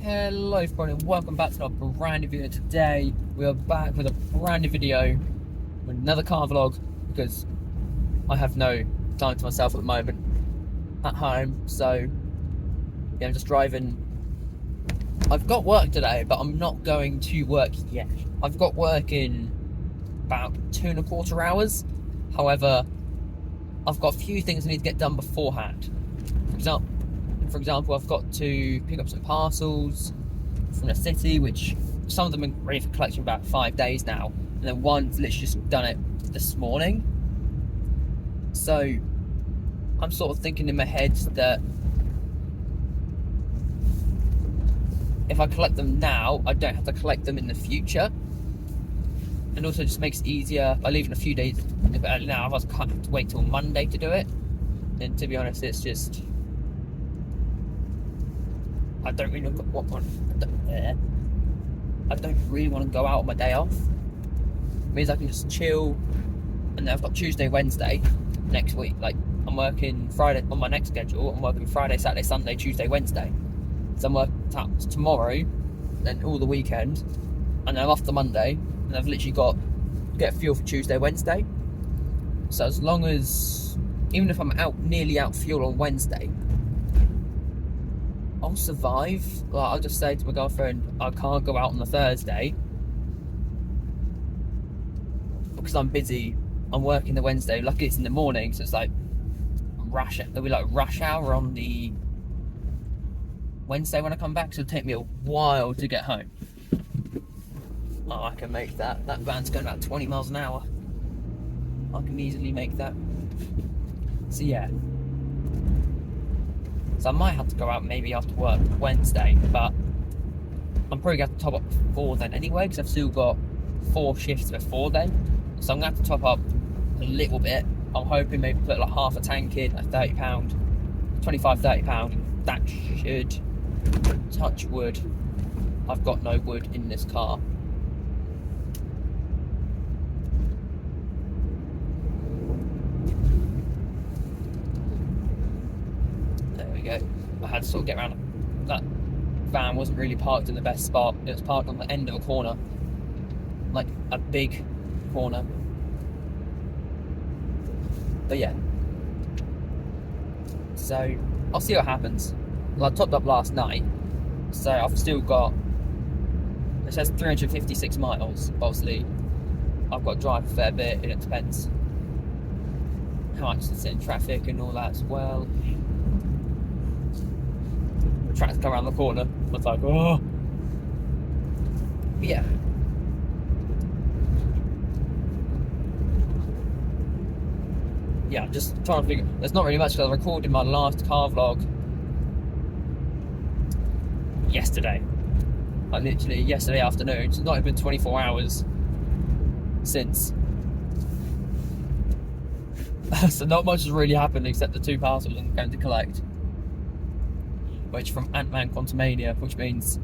Hello everybody and welcome back to another brand new video. Today we are back with a brand new video with another car vlog because I have no time to myself at the moment at home, so yeah, I'm just driving. I've got work today, but I'm not going to work yet. I've got work in about 2.25 hours. However, I've got a few things I need to get done beforehand. For example, I've got to pick up some parcels from the city, which some of them are ready for collection about 5 days now, and then one's literally just done it this morning. So I'm sort of thinking in my head that if I collect them now, I don't have to collect them in the future, and also just makes it easier by leaving a few days a bit early now. Otherwise I can't have to wait till Monday to do it, and to be honest, it's just I don't really want to go out on my day off. It means I can just chill, and then I've got Tuesday, Wednesday next week. Like, I'm working Friday on my next schedule. I'm working Friday, Saturday, Sunday, Tuesday, Wednesday. So I'm working tomorrow, then all the weekend, and then I'm off the Monday, and I've literally got to get fuel for Tuesday, Wednesday. So as long as, even if I'm nearly out fuel on Wednesday, I'll survive. Like, I'll just say to my girlfriend, I can't go out on the Thursday because I'm busy. I'm working the Wednesday. Luckily it's in the morning, so it's like there'll be like rush hour on the Wednesday when I come back, so it'll take me a while to get home. Oh, I can make that. That van's going about 20 miles an hour. I can easily make that. So yeah. So I might have to go out maybe after work Wednesday, but I'm probably going to have to top up before then anyway, because I've still got 4 shifts before then. So I'm going to have to top up a little bit. I'm hoping maybe put like half a tank in, like £30, £25–30, and that should, touch wood, I've got no wood in this car. Go. I had to sort of get around. That van wasn't really parked in the best spot. It was parked on the end of a corner, like a big corner. But yeah, so I'll see what happens. Well, I topped up last night, so I've still got, it says 356 miles. Obviously I've got to drive a fair bit, and it depends how much it's in traffic and all that as well. Trying to come around the corner. I was like, oh. But yeah. Yeah, I'm just trying to figure. There's not really much because I recorded my last car vlog yesterday. Like literally yesterday afternoon. It's not even 24 hours since. So not much has really happened except the 2 parcels I'm going to collect, which from Ant-Man Quantumania, which means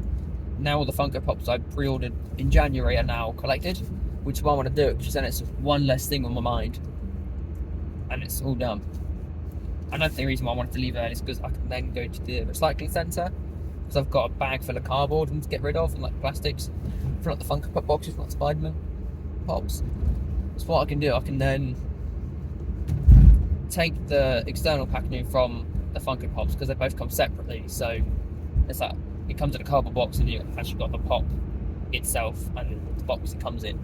now all the Funko Pops I pre-ordered in January are now collected, which is why I want to do it, because then it's one less thing on my mind, and it's all done. Another thing, reason why I wanted to leave early is because I can then go to the recycling centre, because I've got a bag full of cardboard and to get rid of, and like plastics, for like the Funko Pop boxes, not Spider-Man Pops. So what I can do, I can then take the external packaging from the Funko Pops, because they both come separately, so it's like it comes in a cardboard box and you actually got the pop itself and the box it comes in.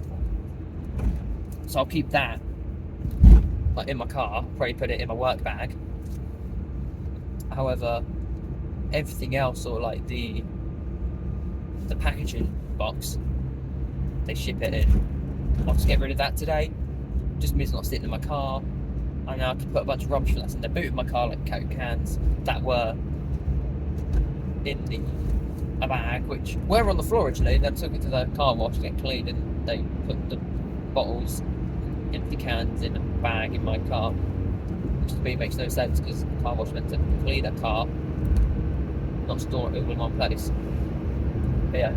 So I'll keep that like in my car, probably put it in my work bag. However, everything else, or like the packaging box, they ship it in. I'll just get rid of that today. Just means it's not sitting in my car. And now I can put a bunch of rubbish that's in the boot of my car, like Coke cans that were in a bag, which were on the floor originally. Then took it to the car wash to get cleaned, and they put the bottles, empty cans, in a bag in my car, which to me makes no sense, because the car wash meant to clean a car, not store it all in one place. But yeah,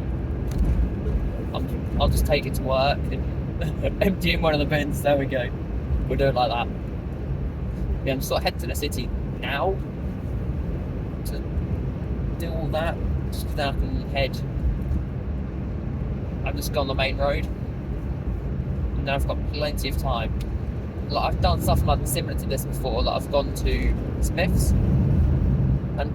I'll just take it to work and empty it in one of the bins. There we go. We'll do it like that. Yeah, I'm sort of heading to the city now to do all that. just because then I can head. I've just gone the main road, and then I've got plenty of time. Like I've done stuff like similar to this before. Like I've gone to Smith's, and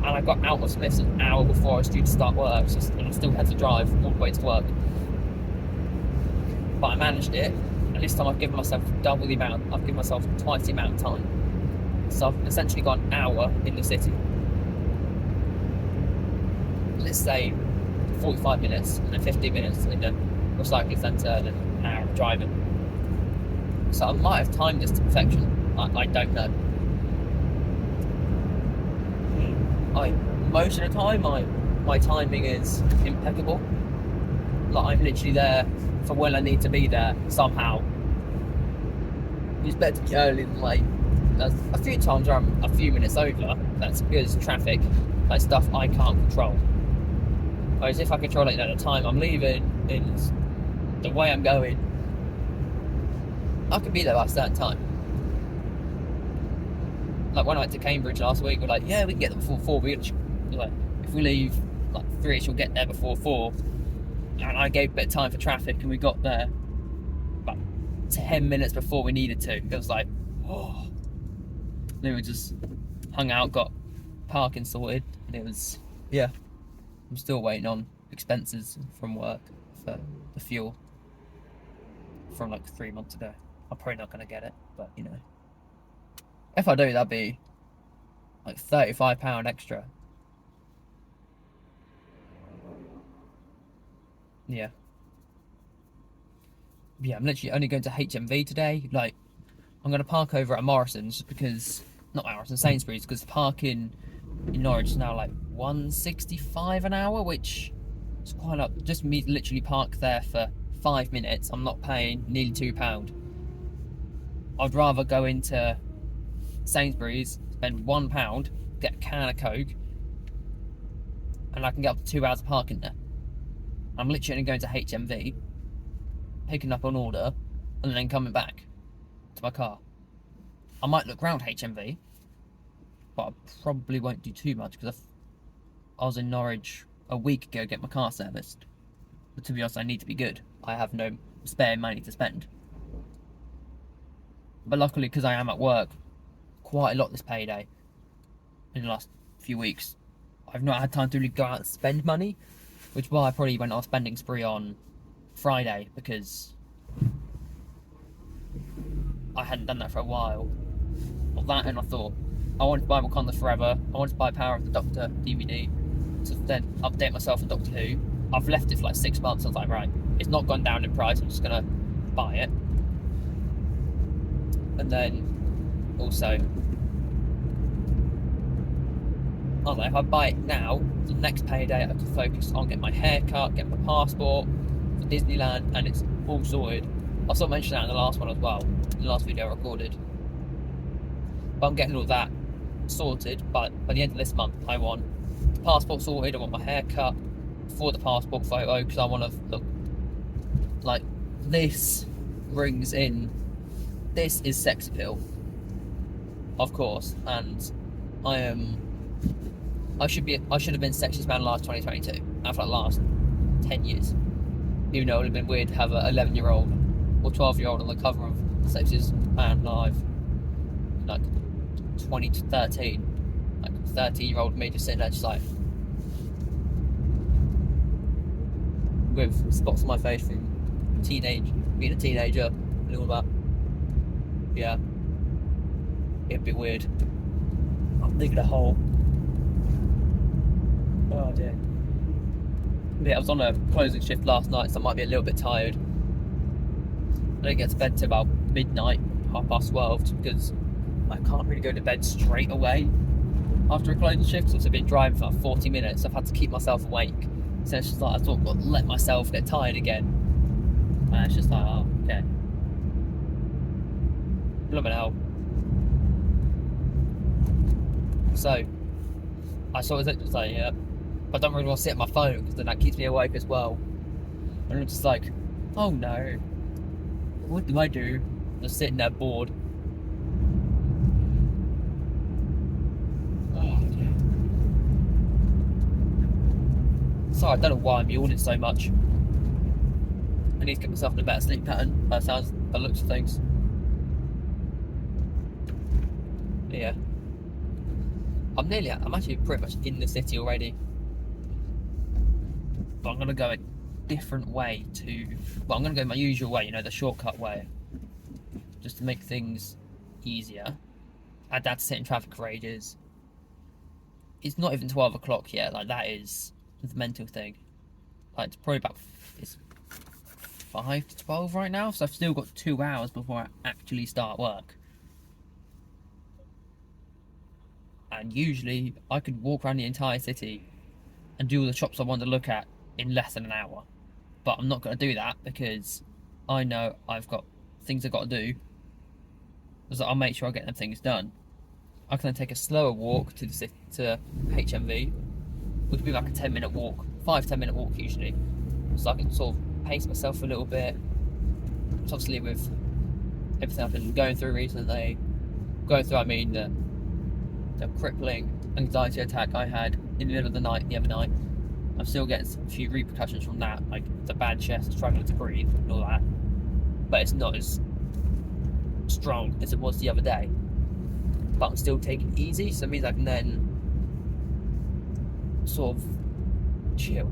I got out of Smith's an hour before I was due to start work, and I still had to drive all the way to work. But I managed it, and this time I've given myself double the amount. I've given myself twice the amount of time. So I've essentially got an hour in the city. Let's say 45 minutes and then 15 minutes in the recycling centre and then an hour of driving. So I might have timed this to perfection. I don't know. Most of the time my timing is impeccable. Like I'm literally there for when I need to be there somehow. It's better to be early than late. There's a few times where I'm a few minutes over. That's because traffic, like stuff I can't control. Whereas if I control it at the time I'm leaving, and the way I'm going, I could be there by a certain time. Like when I went to Cambridge last week, we're like, yeah, we can get there before 4. We're like, if we leave like 3, she'll get there before 4. And I gave a bit of time for traffic, and we got there about 10 minutes before we needed to. It was like, oh. Then we just hung out, got parking sorted, and it was, yeah. I'm still waiting on expenses from work for the fuel from like 3 months ago. I'm probably not going to get it, but you know. If I do, that'd be like £35 extra. Yeah. Yeah, I'm literally only going to HMV today. Like, I'm going to park over at Morrison's because, not Morrison's, Sainsbury's, because parking in Norwich is now like £1.65 an hour, which is quite a lot. Just me literally park there for 5 minutes. I'm not paying nearly £2. I'd rather go into Sainsbury's, spend £1, get a can of Coke, and I can get up to 2 hours of parking there. I'm literally going to HMV, picking up an order, and then coming back to my car. I might look around HMV, but I probably won't do too much because I was in Norwich a week ago to get my car serviced. But to be honest, I need to be good. I have no spare money to spend. But luckily, because I am at work quite a lot this payday in the last few weeks, I've not had time to really go out and spend money, which is why I probably went on a spending spree on Friday, because I hadn't done that for a while. Well, that, and I thought I wanted to buy Wakanda Forever, I wanted to buy Power of the Doctor DVD to then update myself on Doctor Who. I've left it for like 6 months. I was like, right, it's not gone down in price, I'm just gonna buy it. And then also, I was like, if I buy it now, the next payday I can focus on getting my hair cut, getting my passport for Disneyland, and it's all sorted. I sort of mentioned that in the last one as well, in the last video I recorded. But I'm getting all that sorted, but by the end of this month I want the passport sorted, I want my hair cut for the passport photo, because I want to look like this. Brings in, this is sex appeal, of course, and I should have been sexiest man last 2022, after like last 10 years. Even though it would have been weird to have an 11-year-old or 12-year-old on the cover of Sexiest Man Alive, like 20 to 13, like 13-year-old me just sitting there just like with spots on my face from being a teenager and all that. Yeah, it'd be weird. I'm digging a hole. Oh dear. Yeah, I was on a closing shift last night, so I might be a little bit tired. I didn't get to bed till about midnight, 12:30, because I can't really go to bed straight away after a closing shift, because I've been driving for like 40 minutes. I've had to keep myself awake. So it's just like, I thought, well, let myself get tired again. And it's just like, oh, okay. Blooming hell. So, I sort of was like, yeah, but I don't really want to sit on my phone, because then that keeps me awake as well. And I'm just like, oh no, what do I do? Just sitting there bored. Oh dear. Sorry, I don't know why I'm yawning so much. I need to get myself in a better sleep pattern. That sounds, by the looks of things. But yeah. I'm actually pretty much in the city already. But I'm going to go a different way to... Well, I'm going to go my usual way, you know, the shortcut way. Just to make things easier. I'd had to sit in traffic for ages. It's not even 12 o'clock yet. Like, that is the mental thing. Like, it's probably about... It's 5 to 12 right now, so I've still got 2 hours before I actually start work. And usually I could walk around the entire city and do all the shops I want to look at in less than an hour. But I'm not going to do that because I know I've got things I've got to do. So I'll make sure I get them things done. I can then take a slower walk to the city, to HMV, which would be like a 10-minute walk, 5-10 minute walk usually. So I can sort of pace myself a little bit. So obviously with everything I've been going through recently, I mean the crippling anxiety attack I had in the middle of the night the other night. I'm still getting a few repercussions from that, like the bad chest, struggling to breathe and all that. But it's not as strong as it was the other day. But I'm still taking it easy, so it means I can then sort of chill.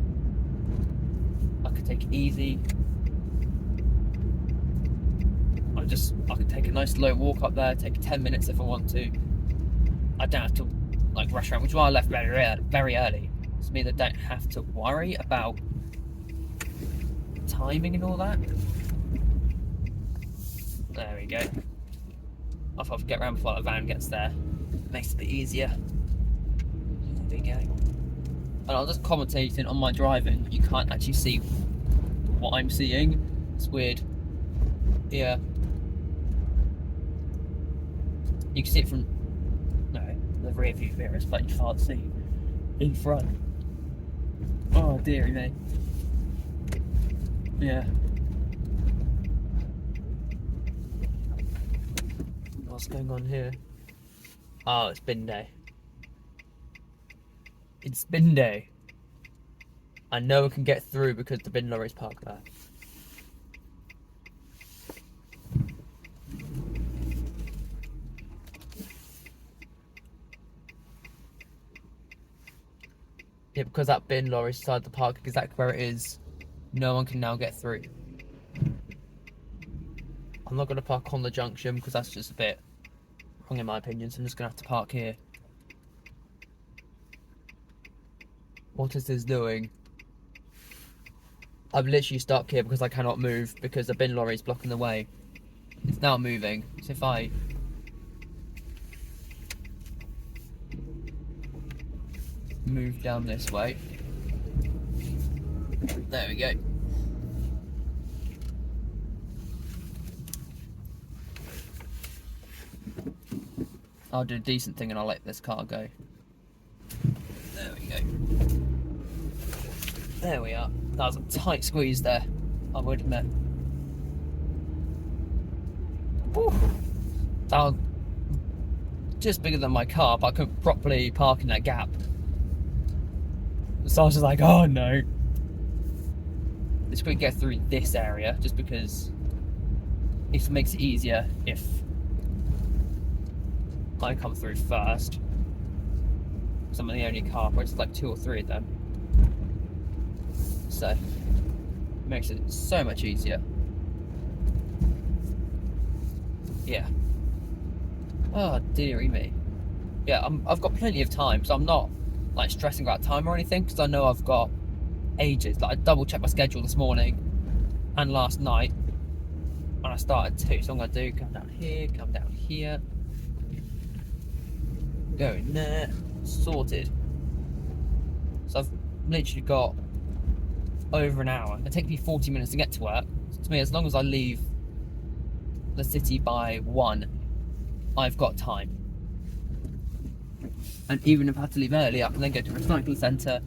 I can take it easy. I can take a nice slow walk up there, take 10 minutes if I want to. I don't have to like rush around, which is why I left very early. It means I don't have to worry about timing and all that. There we go. I thought I'd get around before the van gets there. Makes it a bit easier. There we go. And I'm just commentating on my driving. You can't actually see what I'm seeing. It's weird. Yeah. You can see it from the rear view mirrors, but you can't see in front. Oh dearie me. Yeah. What's going on here? Oh, it's bin day. It's bin day. I know I can get through because the bin lorry's parked there. Yeah, because that bin lorry's beside the park exactly where it is, no one can now get through. I'm not going to park on the junction because that's just a bit wrong in my opinion, so I'm just going to have to park here. What is this doing? I've literally stuck here because I cannot move because the bin lorry is blocking the way. It's now moving, so if I move down this way, there we go. I'll do a decent thing and I'll let this car go. There we go. There we are. That was a tight squeeze there, I would admit. Whew. That was just bigger than my car, but I couldn't properly park in that gap. So I was just like, oh no. Let's quickly get through this area, just because it makes it easier if I come through first. Because I'm the only car, but it's like 2 or 3 of them. So, it makes it so much easier. Yeah. Oh, dearie me. Yeah, I've got plenty of time, so I'm not like stressing about time or anything, because I know I've got ages. Like, I double checked my schedule this morning and last night, and I started too. So I'm going to do come down here, go in there, sorted. So I've literally got over an hour. It takes me 40 minutes to get to work. So to me, as long as I leave the city by 1, I've got time. And even if I have to leave early, I can then go to a recycling centre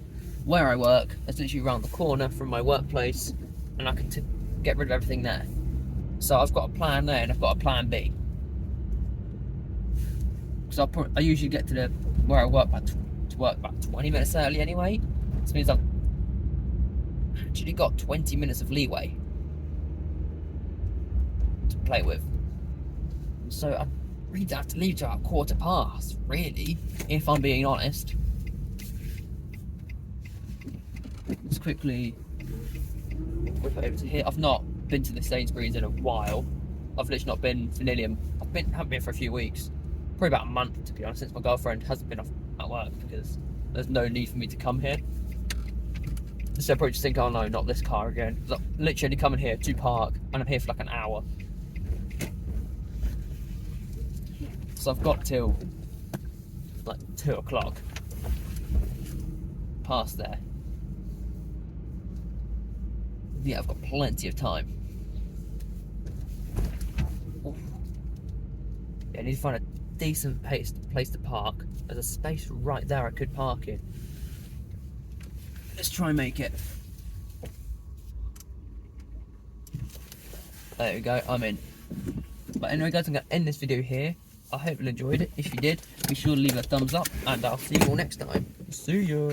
where I work. It's literally around the corner from my workplace, and I can get rid of everything there. So I've got a plan there, and I've got a plan B. Because I usually get to where I work about 20 minutes early anyway. This means literally got 20 minutes of leeway to play with. So I really have to leave to about 1:15, really, if I'm being honest. Let's quickly whip it over to here. I've not been to the Sainsbury's in a while. I've literally not been for nearly haven't been for a few weeks. Probably about a month, to be honest, since my girlfriend hasn't been off at work, because there's no need for me to come here. So I probably just think, oh no, not this car again. I'm literally coming here to park, and I'm here for like an hour. So I've got till like 2 o'clock past there. Yeah, I've got plenty of time. Oof. Yeah, I need to find a decent place to park. There's a space right there I could park in. Let's try and make it. There we go, I'm in. But anyway guys, I'm going to end this video here. I hope you enjoyed it. If you did, be sure to leave a thumbs up, and I'll see you all next time. See ya.